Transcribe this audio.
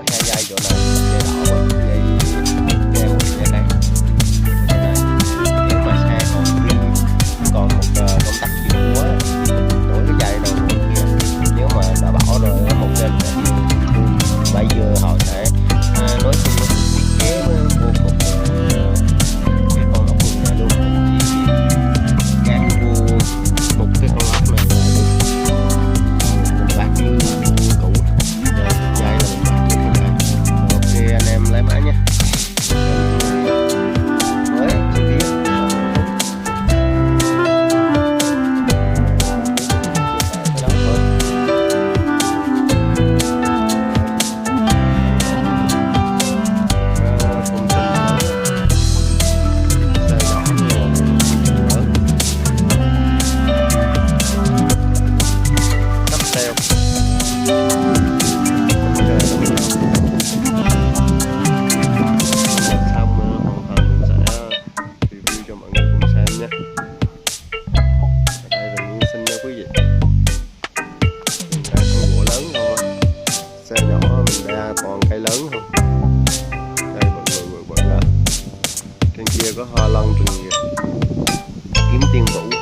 bỏ hai dây chỗ này, dây đỏ và dây treo một dây này. Nếu mà xe còn một công tắc chuyền cuối đổi cái dây đầu kia, nếu mà đã bỏ rồi một bên thì bây giờ họ sẽ nói chung nó thiết kế vô cùng cái con ốc này luôn, chỉ gắn vô một cái con ốc này là được, mình bắt như cũ dây là mình bắt như thế này. Ok anh em lấy mã nhé. Còn cây lớn không? Đây bự bự đó. Trên kia có hoa lăng rừng kìa. Kiếm tiên vũ.